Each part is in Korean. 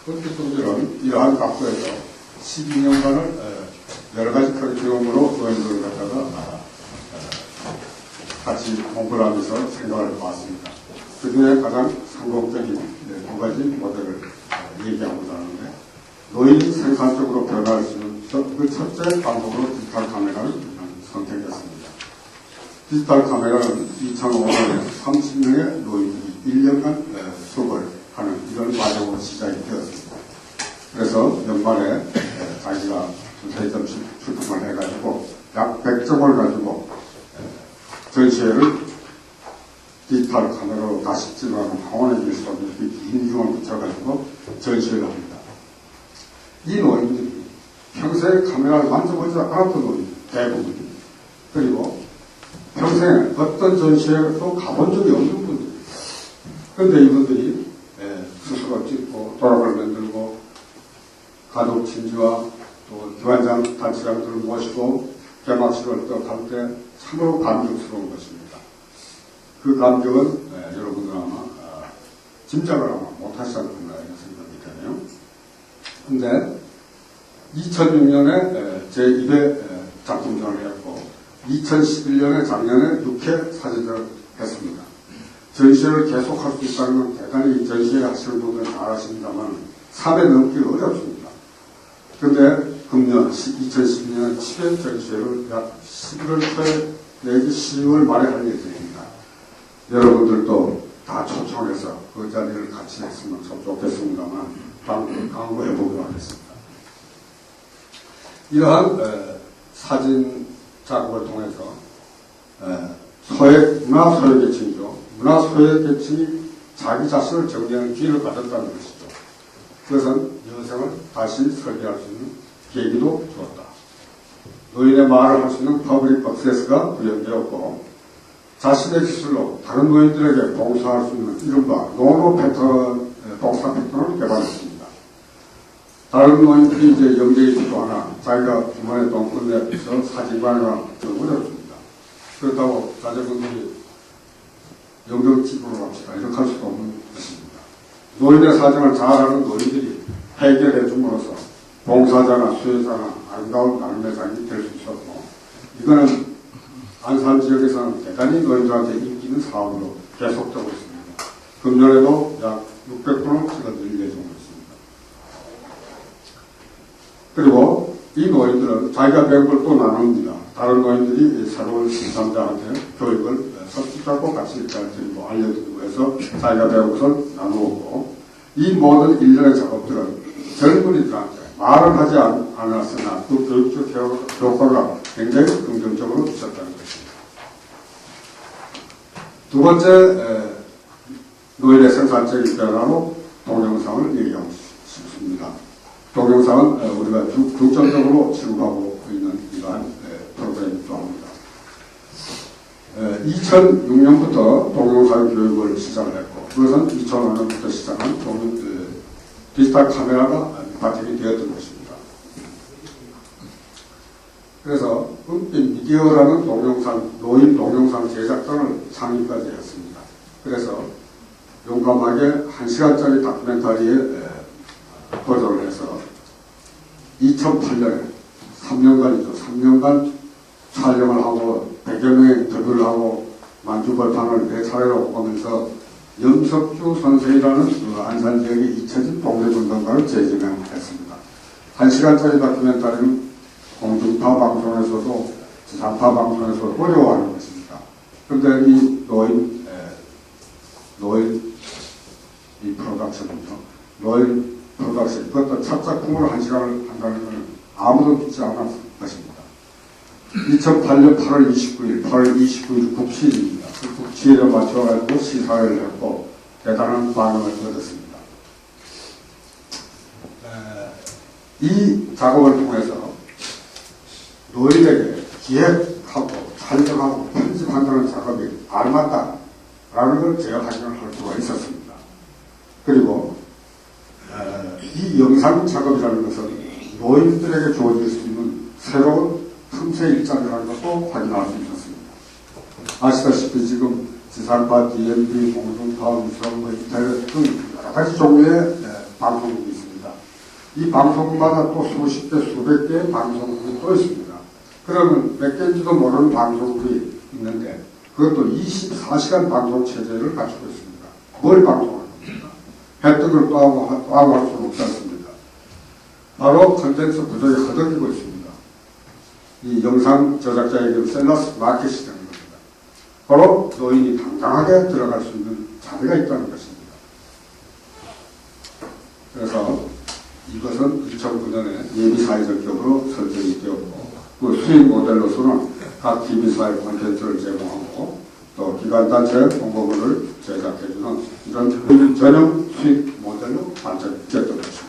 헌법소득은 이러한 각도에서 12년간을 여러 가지 커리큘럼으로 노인들을 갖다가 같이 공부를 하면서 생각을 해봤습니다. 그 중에 가장 성공적인 두 가지 모델을 얘기하고자 하는데, 노인 생산적으로 변화할 수 있는 그 첫째 방법으로 디지털 카메라를 선택했습니다. 디지털 카메라는 2005년에 30명의 노인들이 1년간 수업을 하는 이런 과정으로 시작이 되었습니다. 그래서 연말에 자기가 주세점씩 출품을 해가지고 약 100점을 가지고 전시회를 디지털 카메라로 다시 찍어가는 황혼의 기술로 이렇게 인중을 붙여가지고 전시회를 합니다. 이 노인들이 평소에 카메라를 만져보지 않았던 노인들, 대부분. 그리고 평생에 어떤 전시회도 가본 적이 없는 분들. 그런데 이분들이 스스로 찍고 도락을 만들고 가족 친지와 또 기관장 단체장들을 모시고 개막식을 또 할 때 참으로 감격스러운 것입니다. 그 감격은 여러분들 아마 짐작을 아마 못하시지 않나 이런 생각이 드네요. 근데 2006년에 제1회 작품전을 했고 2011년에 작년에 6회 사진전을 했습니다. 전시회를 계속할 수 있다는 건 대단히 전시회 하시는 분들은 잘 아십니다만 3회 넘기가 어렵습니다. 그런데 금년 2012년 7회 전시회를 약 11월 초에 내지 12월 말에 할 예정입니다. 여러분들도 다 초청해서 그 자리를 같이 했으면 참 좋겠습니다만 강구해 보도록 하겠습니다. 이러한 사진 작업을 통해서 문화 소외계층이죠. 문화 소외계층이 자기 자신을 정리하는 기회를 가졌다는 것이죠. 그것은 여성을 다시 설계할 수 있는 계기도 주었다. 노인의 말을 할 수 있는 퍼블릭 억세스가 구현되었고 자신의 기술로 다른 노인들에게 봉사할 수 있는 이른바 노노 패턴, 봉사 패턴을 개발했습니다. 다른 노인들이 이제 영재에 기도하나 자기가 주머니에 돈 꺼내서 사진관이나 좀 어렵습니다. 그렇다고 자제분들이 영정집으로 갑시다 이렇게 할 수도 없는 것입니다. 노인의 사정을 잘 아는 노인들이 해결해 줌으로써 봉사자나 수혜자나 아름다운 나눔의장이 될 수 있었고, 이거는 안산 지역에서는 대단히 노인들한테 인기 있는 사업으로 계속되고 있습니다. 금년에도 약 600분을 찍어드릴 예정으로 있습니다. 그리고 이 노인들은 자기가 배운 걸 또 나눕니다. 다른 노인들이 새로운 신참자한테 교육을 섭취하고 같이 일자리고 알려드리고 해서 자기가 배운 것을 나누었고, 이 모든 일련의 작업들은 젊은이들한테 말은 하지 않았으나 그 교육적 효과가 굉장히 긍정적으로 있었다는 것입니다. 두 번째 노인의 생산적인 변화로 동영상을 얘기하고 싶습니다. 동영상은 우리가 중점적으로 취급하고 있는 이러한 프로그램이기도 합니다. 2006년부터 동영상 교육을 시작을 했고, 그것은 2005년부터 시작한 디지털 카메라가 바탕이 되었던 것입니다. 그래서 은빛 미디어라는 노인 동영상 제작단을 창립까지 했습니다. 그래서 용감하게 1시간짜리 다큐멘터리에 도전을 해서 2008년에 3년간이죠. 3년간 촬영을 하고 100여 명의 인터뷰를 하고 만주벌판을 4차례로 오면서 염석주 선생이라는 안산 지역에 잊혀진 동네분단가를 재진행했습니다. 1시간짜리 다큐멘터리는 공중파 방송에서도 지상파 방송에서도 어려워하는 것입니다. 그런데 이 노인 이 프로덕션이죠. 노인 프로덕션, 그것도 첫 작품으로 1시간을 한다는 것은 아무도 믿지 않았을 것입니다. 2008년 8월 29일 국시일입니다. 그 국시일에 맞춰가지고 시사회를 했고 대단한 반응을 얻었습니다. 이 작업을 통해서 노인에게 기획하고 촬영하고 편집한다는 작업이 알맞다라는 걸 제가 확인을 할 수가 있었습니다. 그리고 이 영상 작업이라는 것은 노인들에게 주어질 수 있는 새로운 틈새 일자리라는 것도 확인할 수 있었습니다. 아시다시피 지금 지상파, DMB, 공중파, 위성, 인터넷 등 여러 가지 종류의 방송국이 있습니다. 이 방송마다 또 수십 개, 수백 개의 방송국이 또 있습니다. 그러면 몇 개인지도 모르는 방송국이 있는데 그것도 24시간 방송 체제를 갖추고 있습니다. 뭘 방송하는 겁니까? 혜택을 또 하고 할 수는 없지 않습니까? 바로 컨텐츠 부족이 허덕이고 있습니다. 이 영상 제작자에게 셀러스 마켓이 되는 겁니다. 바로 노인이 당당하게 들어갈 수 있는 자리가 있다는 것입니다. 그래서 이것은 2009년에 예비사회적 격으로 설정이 되었고 그 수익 모델로서는 각 TV사회 콘텐츠를 제공하고 또 기관단체 공보물을 제작해주는 이런 전형 수익 모델로 발전됐던 것입니다.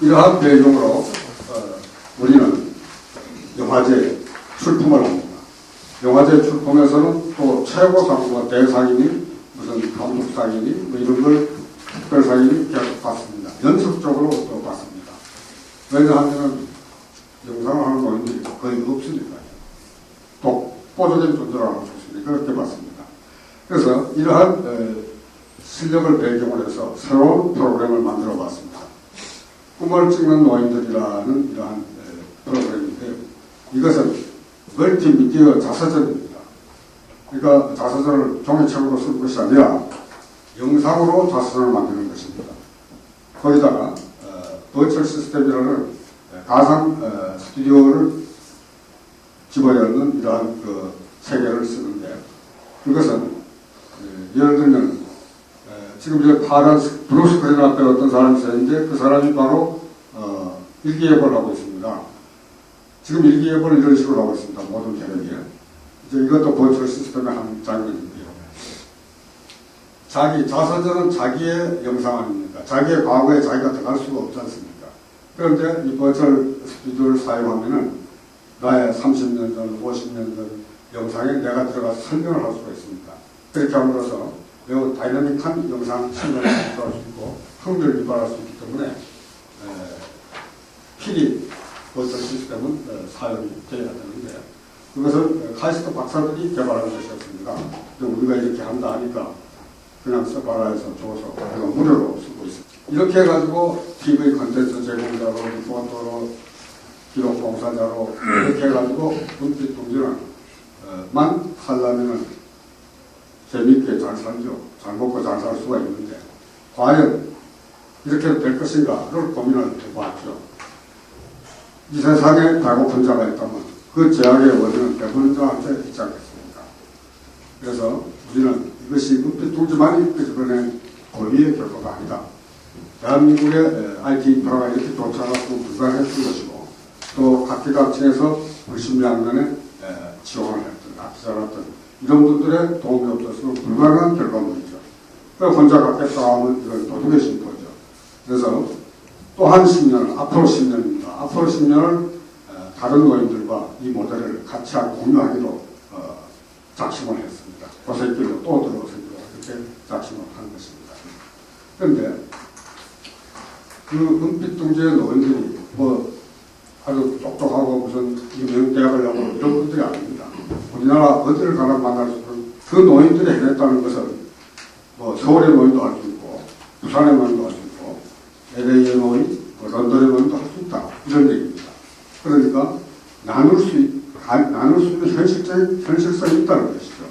이러한 배경으로 우리는 영화제 출품을 합니다. 영화제 출품에서는 또 최고상, 대상이니 무슨 감독상이니 뭐 이런 걸 특별상이니 계속 받습니다. 연속적으로 또 받습니다. 왜냐하면 영상을 하는 노인들이 거의 없으니까요. 독보적인 존재라고 할 수 있으니 그렇게 받습니다. 그래서 이러한 실력을 배경으로 해서 새로운 프로그램을 만들어 봤습니다. 꿈을 찍는 노인들이라는 이러한 프로그램인데요. 이것은 멀티미디어 자서전입니다. 그러니까 자서전을 종이책으로 쓰는 것이 아니라 영상으로 자서전을 만드는 것입니다. 거기다가 버추얼 시스템이라는 가상 스튜디오를 집어넣는 이러한 그 세계를 쓰는데 그것은 예를 들면 지금 이제 파란 블루스크린 앞에 어떤 사람이 있었는데 그 사람이 바로 일기예보를 하고 있습니다. 지금 일기예보를 이런 식으로 하고 있습니다. 모든 계획에. 이제 이것도 버추얼 시스템의 한 장면인데요. 자서전은 자기의 영상 아닙니까? 자기의 과거에 자기가 들어갈 수가 없지 않습니까? 그런데 이 버추얼 스튜디오를 사용하면은 나의 30년 전, 50년 전 영상에 내가 들어가서 설명을 할 수가 있습니다. 그렇게 함으로써 매우 다이나믹한 영상 신뢰를 구성할 수 있고 흥미를 유발할 수 있기 때문에 필히 버추얼 시스템은 사용이 되어야 되는데 그것은 카이스트 박사들이 개발한 것이었습니다. 우리가 이렇게 한다 하니까 그냥 써봐라 해서 줘서 우리가 무료로 쓰고 있습니다. 이렇게 해가지고 TV 콘텐츠 제공자로 리포터로 기록 봉사자로 이렇게 해가지고 눈빛 동지는 만 살려면은 재미있게 잘 살죠. 잘 먹고 잘 살 수가 있는데 과연 이렇게 될 것인가를 고민을 해봤죠. 이 세상에 배고픈 자가 있다면 그 제약의 원인은 배부른 자한테 있지 않겠습니까? 그래서 우리는 이것이 눈빛 동지만이 그전에 고의의 결과가 아니다. 대한민국의 IT 인프라가 이렇게 좋지 않았으면 불가능했던 것이고 또 각계각층에서 불신명면에 지원을 했던 악기자랐던 이런 분들의 도움이 없었으면 불가능한 결과물이죠. 혼자 갖겠다 하면 이건 도둑의 심포죠. 그래서 또 한 10년, 앞으로 10년입니다. 앞으로 10년을 다른 노인들과 이 모델을 같이 공유하기로 작심을 했습니다. 그 새끼로 또 들어오세요. 이렇게 작심을 한 것입니다. 그런데 그 은빛동지의 노인들이 뭐 아주 똑똑하고 무슨 유명대학을 나고 이런 분들이 아닙니다. 우리나라 어디를 가나 만날 수 있는 그 노인들이 해냈다는 것은 뭐 서울의 노인도 할 수 있고 부산의 노인도 할 수 있고 LA의 노인, 런던의 노인도 할 수 있다. 이런 얘기입니다. 그러니까 나눌 수 있는 현실성이 있다는 것이죠.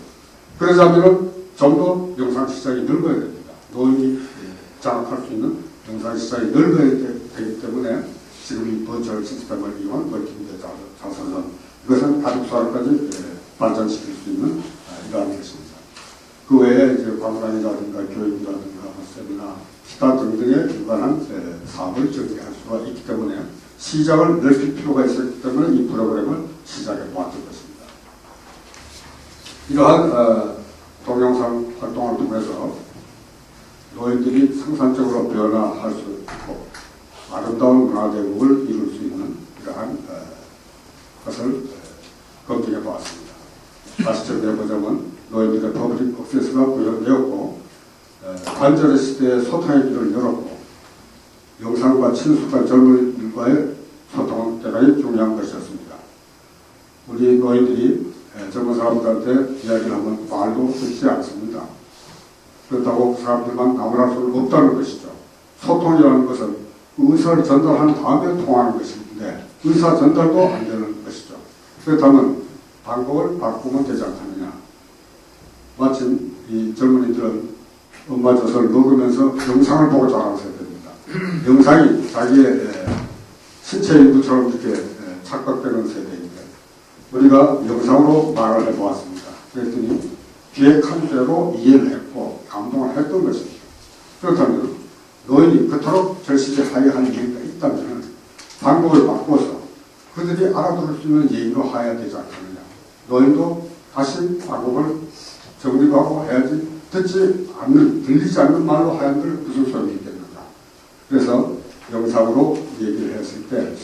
그러자면 좀 더 영상시장이 넓어야 됩니다. 노인이 장악할 수 있는 영상시장이 넓어야 되기 때문에 지금 이 버추얼 시스템을 이용한 멀티미디어 자서전 이것은 가족사회까지 발전시킬 수 있는 이러한 것입니다. 그 외에 이제 관광이라든가 교육이라든가 세미나 기타 등등에 유관한 사업을 전개할 수가 있기 때문에 시장을 넓힐 필요가 있었기 때문에 이 프로그램을 시작해 보았던 것입니다. 이러한 동영상 활동을 통해서 노인들이 생산적으로 변화할 수 있고 아름다운 문화대국을 이룰 수 있는 이러한 것을 검증해 보았습니다. 다시 정리해보자면 노인들의 퍼블릭 억세스가 구현되었고 관절의 시대의 소통의 길을 열었고 영상과 친숙한 젊은이들과의 소통은 대단히 중요한 것이었습니다. 우리 노인들이 젊은 사람들한테 이야기를 하면 말도 듣지 않습니다. 그렇다고 그 사람들만 나무랄 수는 없다는 것이죠. 소통이라는 것은 의사를 전달한 다음에 통하는 것인데 의사 전달도 안 되는 것이죠. 그렇다면 방법을 바꾸면 되지 않겠느냐. 마침 이 젊은이들은 엄마 젖을 먹으면서 영상을 보고 자라는 세대입니다. 영상이 자기의 신체 일부처럼 이렇게 착각되는 세대인데 우리가 영상으로 말을 해보았습니다. 그랬더니 기획한 대로 이해를 했고 감동을 했던 것입니다. 그렇다면 노인이 그토록 절실하게 얘기가 있다면 방법을 바꿔서 그들이 알아들을 수 있는 얘기로 해야 되지 않겠느냐. 노인도 다시 방법을 정립하고 해야지 듣지 않는, 들리지 않는 말로 하얀들 무슨 소용이 있겠는가. 그래서 영상으로 얘기를 했을 때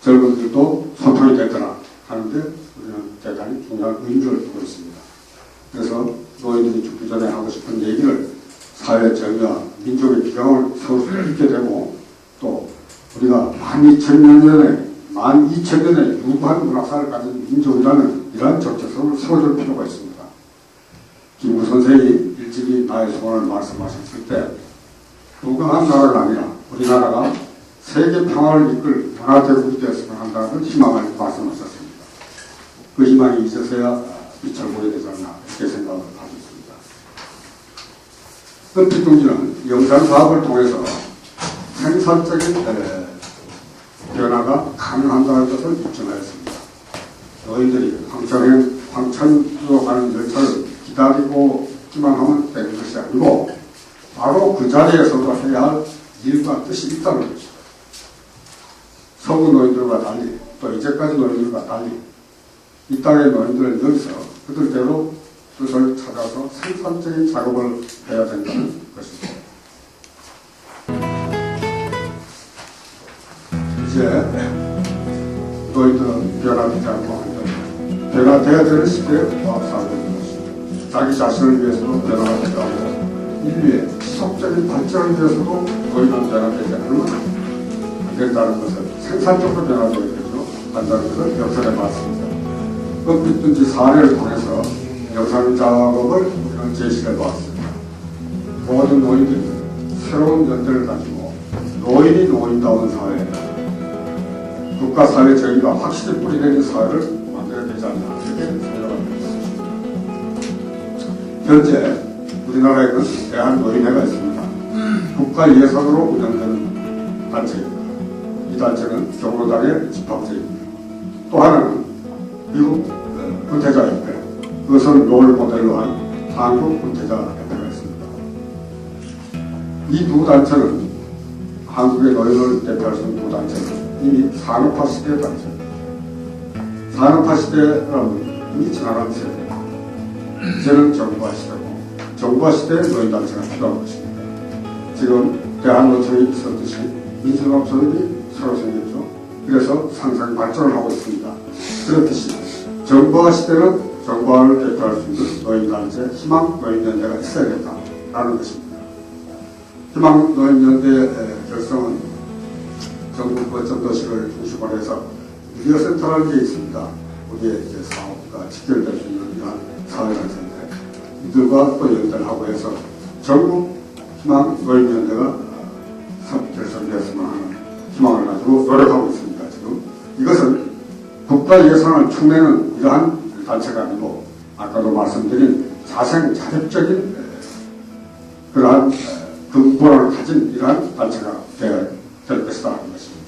젊은들도 소통이 되더라 하는데 우리는 대단히 중요한 의미를 두고 있습니다. 그래서 노인들이 죽기 전에 하고 싶은 얘기를 사회 정의와 민족의 기강을 세울 수 있게 되고 또 우리가 12,000년의 유구한 문화사를 가진 민족이라는 이러한 정체성을 세워줄 필요가 있습니다. 김구 선생이 일찍이 나의 소원을 말씀하셨을 때 무궁한 나라가 아니라 우리나라가 세계 평화를 이끌 문화대국이 되었으면 한다는 희망을 말씀하셨습니다. 그 희망이 있어서야 빛을 보게 되지 않나 이렇게 생각을 하고 있습니다. 은빛둥지는 영상사업을 통해서 생산적인 변화가 가능한다는 것을 입증하였습니다. 노인들이 황천으로 가는 열차를 기다리고만 하면 되는 것이 아니고 바로 그 자리에서도 해야 할 일과 뜻이 있다는 것입니다. 서구 노인들과 달리 또 이제까지 노인들과 달리 이 땅의 노인들은 여기서 그들대로 뜻을 찾아서 생산적인 작업을 해야 된다는 것입니다. 이제 노인들은 변화되지 않고 한다면 변화되어야 되는 시대에 살고 있는 것입니다. 자기 자신을 위해서도 변화가 필요하고 인류의 지속적인 발전을 위해서도 노인은 변화되지 않으면 안 된다는 것을 생산적으로 변화되어야 되죠. 한다는 것을 역설해 봤습니다. 은빛둥지 사례를 통해서 영상 작업을 제시해 보았습니다. 모든 노인들이 새로운 연대를 가지고 노인이 노인다운 사회, 국가사회 정의가 확실히 뿌리내린 사회를 만들어야 되지 않나 이렇게 생각합니다. 현재 우리나라에는 대한노인회가 있습니다. 국가 예산으로 운영되는 단체입니다. 이 단체는 경로당의 집합체입니다. 또 하나는 미국 은퇴자협회, 그것을 롤 모델로 한 한국 은퇴자협회가 있습니다. 이 두 단체는 한국의 노인을 대표할 수 있는 두 단체는 이미 산업화 시대의 단체입니다. 산업화 시대라면 이미 지나간 세대입니다. 이제는 정부화 시대고 정부화 시대의 노인단체가 필요한 것입니다. 지금 대한노총이 있었듯이 민주노총이 새로 생겼죠. 그래서 상당히 발전을 하고 있습니다. 그렇듯이 정부화 시대는 정부화를 대표할 수 있는 노인단체 희망노인연대가 있어야겠다라는 것입니다. 희망노인연대의 결성은 전국 거점 도시를 중심으로 해서 미디어센터라는 게 있습니다. 우리의 이제 사업과 직결될 수 있는 이러한 사회단체인데 이들과 또 연대를 하고 해서 전국 희망노인연대가 결성되었으면 하는 희망을 가지고 노력하고 있습니다. 지금 이것은 국가 예산을 축내는 이러한 단체가 아니고 아까도 말씀드린 자생자립적인 그러한 근본을 가진 이러한 단체가 되어야 될 것이다 하는 것입니다.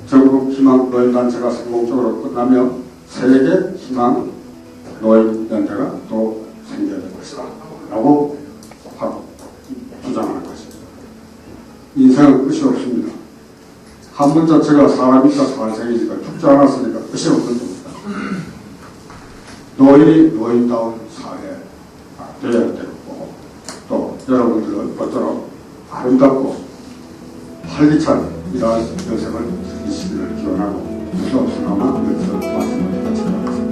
전국 희망 노인단체가 성공적으로 끝나면 세계 희망 노인연대가 또 생겨야 될 것이다 라고 하고 주장하는 것입니다. 인생은 끝이 없습니다. 한 번 자체가 사람이니까 살생이니까 죽지 않았으니까 끝이 없는 겁니다. 노인이 노인다운 사회가 되어야 되고 또 여러분들은 모쪼록 아름답고 활기찬 이러한 여생을 즐기시기를 기원하고 무서웠으나마 여기서 말씀을 마치도록 하겠습니다.